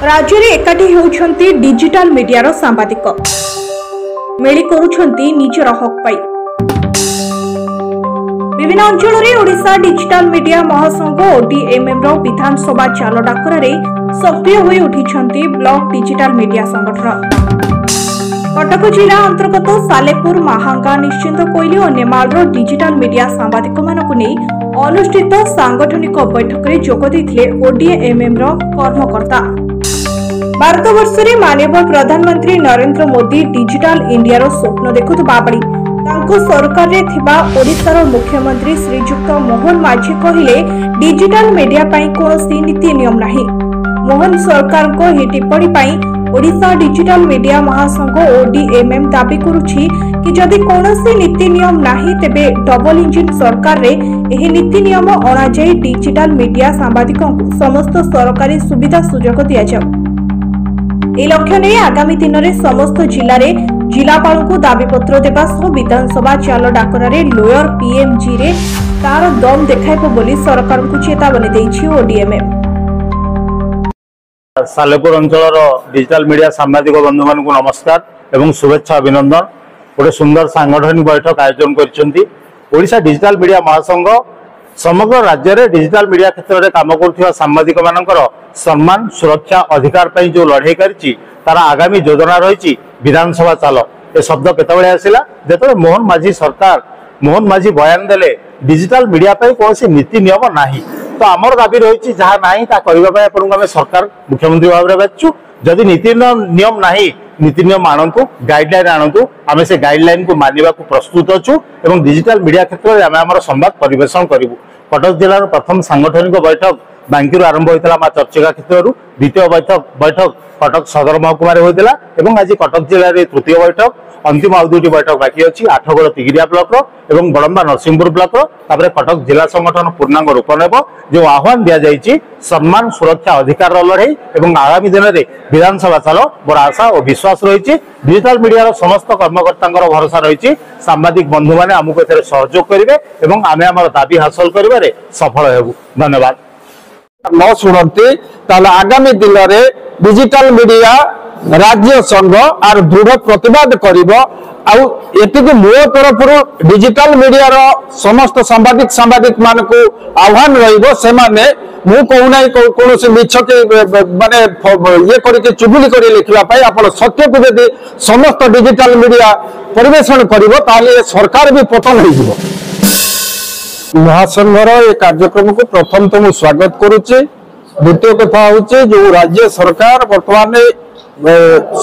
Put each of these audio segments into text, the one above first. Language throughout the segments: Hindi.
राज्य में एकाठी होउछंती डिजिटल मीडिया सांबादिक मेली करुछंती निजर हक पाई। विभिन्न अंचल में ओडिशा डिजिटल मीडिया महासंघ ओडीएमएम विधानसभा चाल डाकर सक्रिय होई उठिछंती ब्लॉक डिजिटल मीडिया संगठन। कटक जिला अंतर्गत सालेपुर महांगा निश्चिंत कोइली और नेमाल डिजिटल मीडिया सांबादिक मानक नहीं अनुष्ठित सांगठनिक बैठक में जोग देथिले ओडीएमएम कर्मकर्ता। भारत वर्ष में माननीय प्रधानमंत्री नरेंद्र मोदी डिजिटल इंडिया स्वप्न देखुवा बेले तांको सरकार रे थिबा ओडिशार मुख्यमंत्री श्रीजुक्त मोहन माझी कहिले डिजिटल मीडिया पई कोनोसी नीति नियम नाही। मोहन सरकार को ही टिप्पणी पई ओडिशा डिजिटल मीडिया महासंघ ओडीएमएम दाबी करुछि कि जदि कोनोसी नीति नियम नाही तेबे डबल इंजिन सरकार रे एही नीति नियम अणा जाई डिजिटल मीडिया सांबादिकों को समस्त सरकारी सुविधा सुजोग दिया जाऊ। ए लक्ष्य ने आगामी दिन में समस्त जिले में जिलापाल को दाबीपत्र देवा सह विधानसभा चाल डाकर लोयर पीएमजी रे तार दम देखाइब बोली सरकार को चेतावनी देछि ओडीएमएम। सालेपुर अंचल डिजिटल मीडिया सांबादिक बंधु मान को नमस्कार एवं शुभेच्छा अभिनंदन। गोटे सुंदर सांगठनिक बैठक आयोजन करिसेंती ओडिशा डिजिटल मीडिया महासंघ समग्र राज्य में डिजिटल मीडिया क्षेत्र में काम कर सांबादिक मानकर सम्मान सुरक्षा अधिकार पर जो लड़ाई करी तार आगामी योजना रही विधानसभा चाल ए शब्द केतबेले आसिला जेतबेले मोहन माझी सरकार मोहन माझी बयान देले डिजिटल मीडिया पर कौन नीति नियम नाही। तो आमर दाबी रही जहाँ ना करने सरकार मुख्यमंत्री भाव में बाचु जदि नीति नियम नाही नीति नियम आणतु गाइडलाइन आणतु आम से गाइडलाइन को मानवा को प्रस्तुत अच्छु और डिजिटल मीडिया क्षेत्र में आम संवाद परिवेषण करूँ। कटक जिलार प्रथम सांगठनिक बैठक बांकी आरंभ होता माँ चर्चिका क्षेत्र द्वितीय बैठक कटक सदर महकुमार होता और आज कटक जिले में तृतीय बैठक अंतिम आउ दुईटी बैठक बाकी अच्छी आठगड़ तिगिरिया ब्लॉक और बड़म्बा नरसिंहपुर ब्लॉक कटक जिला संगठन पूर्णांग रूप नेब जो आह्वान दि जाइए सम्मान सुरक्षा अधिकार लड़ाई और आगामी दिन में विधानसभा चाल मोर आशा और विश्वास रही डिजिटल मीडिया समस्त कर्मकर्ता भरोसा रही सांबादिक बंधु मैंने आमको ए सहयोग करेंगे और आम आम दाबी हासिल कर सफल हेबु। धन्यवाद। न शुणती आगामी दिन में डिजिटल मीडिया राज्य संघ आर दृढ़ प्रतिवाद करिबो आउ एतिक मो तरफ डिजिटल मीडिया रो समस्त सांबादिक मान को आह्वान रहिबो से माने मु कहूना कोनोसी मिछ के माने ये करके चुगली करी लिखला पाई आपण सत्य को यदि समस्त डिजिटल मीडिया परिवेषण करिबो ताले सरकार भी पतन हो जिवो। महासंघर ये कार्यक्रम को प्रथम तो मु स्वागत करूची। द्वितीय कथा होचे जो राज्य सरकार वर्तमान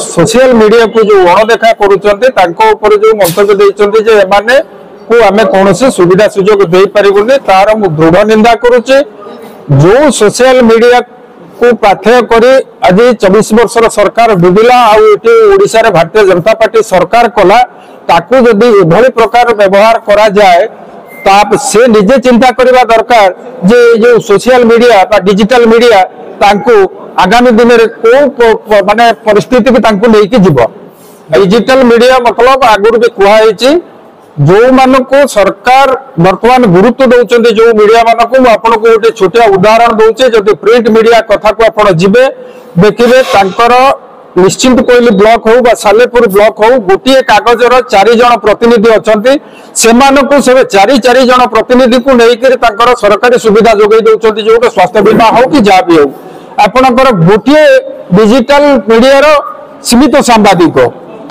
सोशल मीडिया को जो अणदेखा करुचंते तांको ऊपर जो मंतव्य देइचंते जे एमाने को आमे कोनोसी सुविधा सुजोग देई परिबुनी तार मु दृढ़ निंदा करूचे। जो सोशल मीडिया को पाथेय करी आज 24 वर्षर सरकार डुबिला आउ एटी ओडिसा रे भारतीय जनता पार्टी सरकार कला ताकू जदि एभली प्रकार व्यवहार करा जाए ताप से निजे चिंता करबा दरकार जे जो सोशल मीडिया बा डिजिटल मीडिया तांको आगामी दिन में को माने परिस्थिति की तांको लेके जीव। डिजिटल मीडिया मतलब आगुर भी कहुई जो मान को सरकार वर्तमान गुरुत्व दौरान जो मीडिया मान को आपको गोटे छोटिया उदाहरण दूचे जब प्रिंट मीडिया कथा को आप जीवे देखिए निश्चिंत कोइली ब्लॉक हो सालेपुर ब्लॉक हो गोटे कागजर 4 जन प्रतिनिधि अच्छा से चारि जन प्रतिनिधि को लेकर सरकारी सुविधा जोगे दौरान जो स्वास्थ्य बीमा हो कि जहाँ भी हो आपणकर गोटे डिजिटल मीडिया सीमित सांबादिक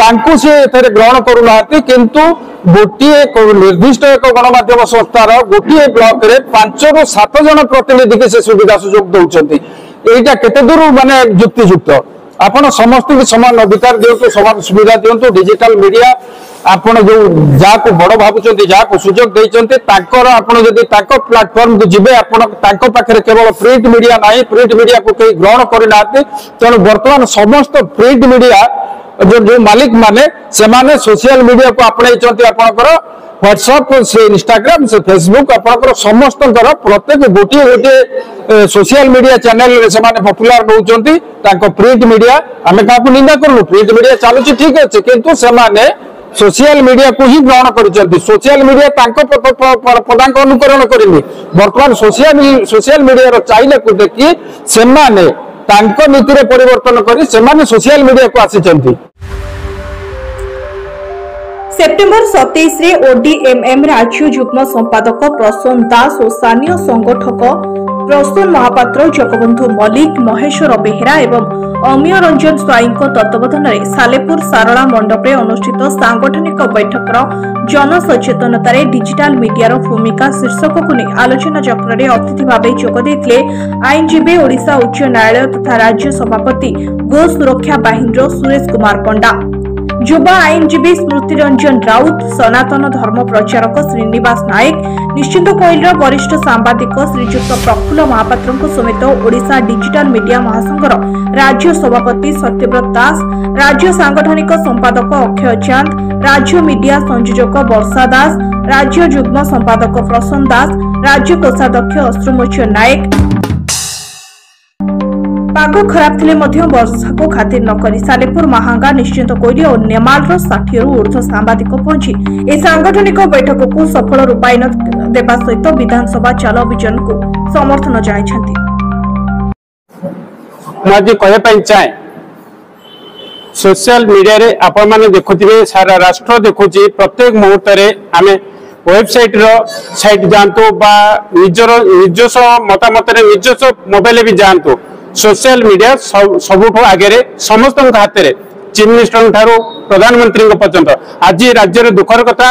तांकु से एथरे ग्रहण करूना किंतु गोटे निर्दिष्ट एक गणमाध्यम संस्थार गोटे ब्लॉक रे 5 ରୁ 7 जन प्रतिनिधि के से सुविधा सुजोग दौरान एटा केते दूर माने युक्तियुक्त आपण समस्त को समान अधिकार दियंतु समान सुविधा दियंतु। डिजिटल मीडिया आपण जो जहाँ को बड़ भावुंट जहाँ को सुजोग देइचंते तांकर आपण जदि तांको प्लेटफॉर्म को जिबे आपण तांको पाखरे केवल प्रिंट मीडिया नाही प्रिंट मीडिया को कई ग्रहण करिना तेणु वर्तमान समस्त प्रिंट मीडिया जो मालिक माने से माने सोशल मीडिया को आपणैचंती आपणकर व्हाट्सएप से इंस्टाग्राम से फेसबुक आपणकर समस्त प्रत्येक गोटे गोटे सोशल मीडिया चैनल रे से माने पॉपुलर नउचंती तांको प्रिंट मीडिया आमे काकू निंदा करनु प्रिंट मीडिया चालुची ठीक अछि किंतु से माने सोशल मीडिया को ही ग्रहण करिसंती सोशल मीडिया तांको पदांक अनुकरण करिनी वर्तमान सोशल मीडिया रो चाइले को देखि से माने तांको नीति परिवर्तन करी सेमाने सोशल मीडिया को आसी। सेप्टेम्बर 27 रे ओडीएमएम राज्य युग्म संपादक प्रसून दास और स्थानीय संगठक प्रसून महापात्र, जगबंधु मल्लिक, महेश्वर बेहेरा एवं अमीय रंजन स्वाई तत्वावधान में सालेपुर सारला मंडप अनुष्ठित सांगठनिक बैठकर जनसचेतनतार डिजिटल मीडिया भूमिका शीर्षक को नहीं आलोचना चक्र में अतिथि भाव जोगदे आईनजीवी ओडिशा उच्च न्यायालय तथा राज्य सभापति गो सुरक्षा बाहिनी सुरेश कुमार पंडा, युवा आईनजीवी स्मृति रंजन राउत, सनातन धर्म प्रचारक श्रीनिवास नायक, निश्चिंत कोइल वरिष्ठ सांबादिक श्रीजुक्त प्रफुल्ल महापात्र समेत ओडिशा डिजिटल मीडिया महासंघर राज्य सभापति सत्यव्रत दास, राज्य सांगठनिक संपादक अक्षय चांद, राज्य मीडिया संयोजक वर्षा दास, राज्य युग्म संपादक प्रसून दास, राज्य कोषाध्यक्ष अश्रुमोचन नायक। पाग खराब थिले मध्य वर्षा को खातिर नकरी सालेपुर महांगा, निश्चिंत कोइली और नेमाल 60 रु ऊर्ध्व सांबादिक पहुंची ए सांगठनिक बैठक को सफल रूपायन देवा सहित विधानसभा चाल अभियान को समर्थन जणाइछन्ति। माजी कहे पई चाहे सोशल मीडिया रे आपण माने देखुथिबे सारा राष्ट्र देखुची प्रत्येक मुहूर्त रे आमे वेबसाइट रो साइट जानतो बा निजस्व मतामत रे निजस्व मोबाइल भी जानतो। सोशल मीडिया सबुठ आगे समस्त हाथ में चीफ मिनिस्टर ठारू प्रधानमंत्री पर्यंत आज राज्य दुखर कथा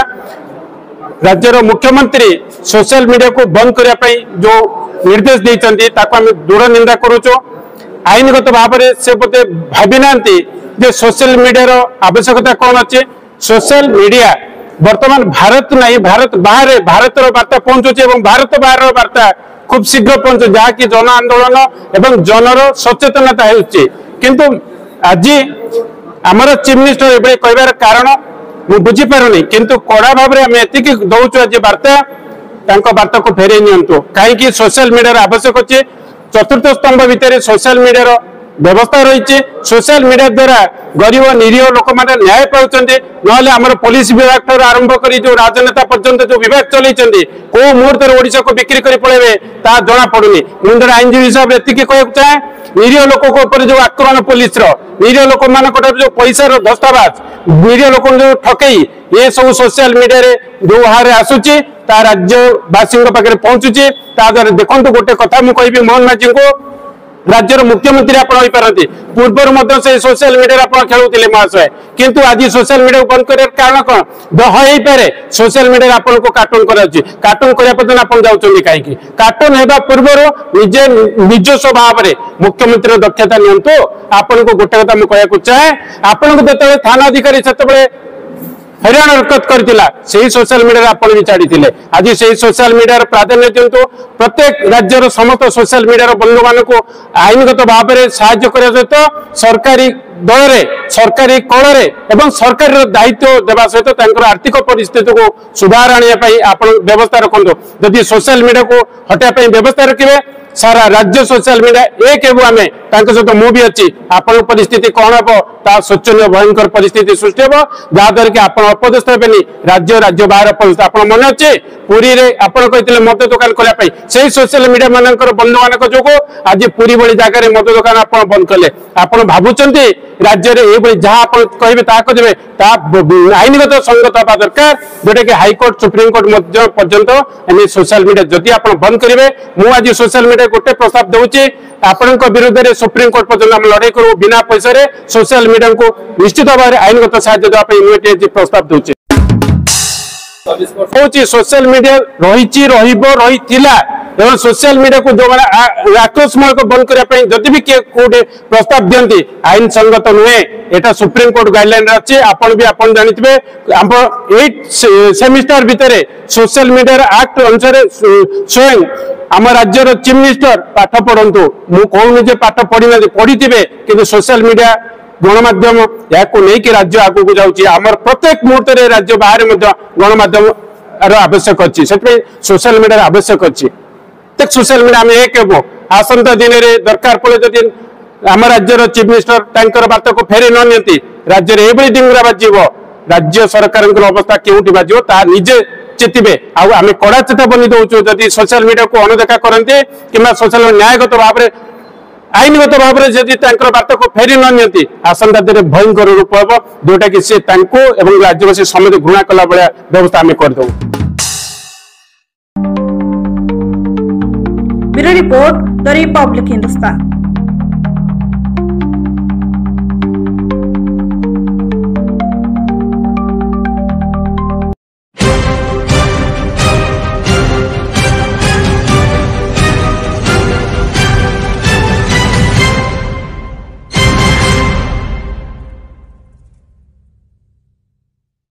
राज्यर मुख्यमंत्री सोशल मीडिया को बंद करने जो निर्देश देते आम दृढ़ निंदा करुचु। आईनगत भाव में से बोधे भावी ना सोशल मीडिया आवश्यकता कौन अच्छे। सोशल मीडिया वर्तमान भारत नहीं भारत बाहर भारत वार्ता पहुंचुचे और भारत बाहर वार्ता खूब शीघ्र पहुंचे जहाँकि जन आंदोलन एवं जनर सचेतनता किंतु आज आमर चीफ मिनिस्टर ए कहबार कारण मुझे बुझीपारुनी किंतु कड़ा भाव में आम एति दौचु आज वार्ता को फेरे नियंतु कहीं सोशल मीडिया आवश्यक अच्छे। चतुर्थ स्तंभ भितर सोशल मीडिया व्यवस्था रही। सोशल मीडिया द्वारा गरीब निरीह लोक मैंने न्याय पाते ना आम पुलिस विभाग ठार आरंभ कर जो राजनेता पर्यंत जो विभाग चलते कौ मुहूर्त ओडिशा को बिक्री कर पड़े ता जना पड़ुनी। मुझे आईनजीवी हिसाब से एति कह चाहे निरीह लोक जो आक्रमण पुलिस निरीह लोक मान जो पैसा दस्तावेज निरीह लोक जो ठकई ये सब सोशल मीडिया जो हारे आसूची ता राज्यवासी पाखे पहुंचुची। द्वारा देखो गोटे कथा मुझे कहबी मोहन माझी को राज्यर मुख्यमंत्री आपते पूर्व से सोशल मीडिया खेलुले महाशय किंतु आज सोशल मीडिया को बंद कर कारण कौन दह हो पारे सोशल मीडिया आपन को कार्टून कार्टून करने पर्यटन आप जाऊँगी कहीं कार्टून होगा पूर्व निजे निजस्व भाव में मुख्यमंत्री दक्षता नियंतु। आपन को गोटे कथा मुझे कहना चाहे आपन को जो थाना अधिकारी से हरियाणा हरकत करथिला सेही सोशल मीडिया आपण भी छाड़ी आज से सोशल मीडिया प्राधान्य दिंतु। प्रत्येक राज्यर समस्त सोशल मीडिया बंधु मान को आईनगत भाव में साहाय्य करने सहित सरकारी दल सरकारी कल एवं सरकार दायित्व देवा सहित आर्थिक परिस्थिति को सुधार आने आप व्यवस्था रखु। जदि सोशल मीडिया को हटाई व्यवस्था रखिए सारा राज्य सोशल मीडिया एक आम सहित मुझे अच्छी आप परिस्थिति कौन हम शोचनीय भयंकर परिस्थिति सृष्टि हम जहाद्वारा कि आप अपदस्थ हेनी राज्य बाहर अपदस्थ। आप मन अच्छे पुरी आप मद दुकान करने से सोशल मीडिया मान बंधु मान जो आज पुरी भली जगह मद दुकान आप बंद कले आप भावुंट राज्य में जहाँ कहे करेंगे आईनगत संगत हवा दरकार जोटा कि हाईकोर्ट सुप्रीमकोर्ट पर्यंत सोशल मीडिया जदि आप बंद करेंगे मुझे सोशल मीडिया गोटे प्रस्ताव दूसरी आपण विरुद्ध में सुप्रीमकोर्ट पर्यटन लड़ाई करूँ बिना पैसा सोशल मीडिया को निश्चित भाव में आईनगत साहाय्य देवाई प्रस्ताव दूसरे सोशल मीडिया रही एवं सोशल मीडिया को जो मैंने आक्रोशमूलक बंद करने जदि भी किए कोटे प्रस्ताव दिखती आईन संगत नुहे एटा सुप्रीम कोर्ट गाइडलाइन अच्छे आपन भी आप जानते 8 सेमिस्टर भितर सोशल मीडिया एक्ट अनुसार स्वयं आम राज्यर चीफ मिनिस्टर पाठ पढ़ु मुझे पाठ पढ़ी ना पढ़ी कि सोशल मीडिया गणमाध्यम या राज्य आगू जामर प्रत्येक मुहूर्त राज्य बाहर गणमाध्यम आवश्यक अच्छी से सोशल मीडिया आवश्यक अच्छी सोशल मीडिया आम एक आसंता दिन में दरकार पड़े जदि आम राज्यर चीफ मिनिस्टर बार्ता को फेरी न नि राज्य में डिंगरा बाजिब राज्य सरकार अवस्था केउठी बाजिब ता निजे चेतिबे आम कड़ा चेता बनी दौचु जदि सोशल मीडिया को अणदेखा करते कि सोशल न्यायगत भाव में आईनगत भाव में जदि बार्ता को फेरी न नियंती आसंता दिन भयंकर रूप हम जोटा कि सी राज्यवासी समस्त घृणा कला भाया व्यवस्था आम करदे। Bureau report the Republic Hindustan.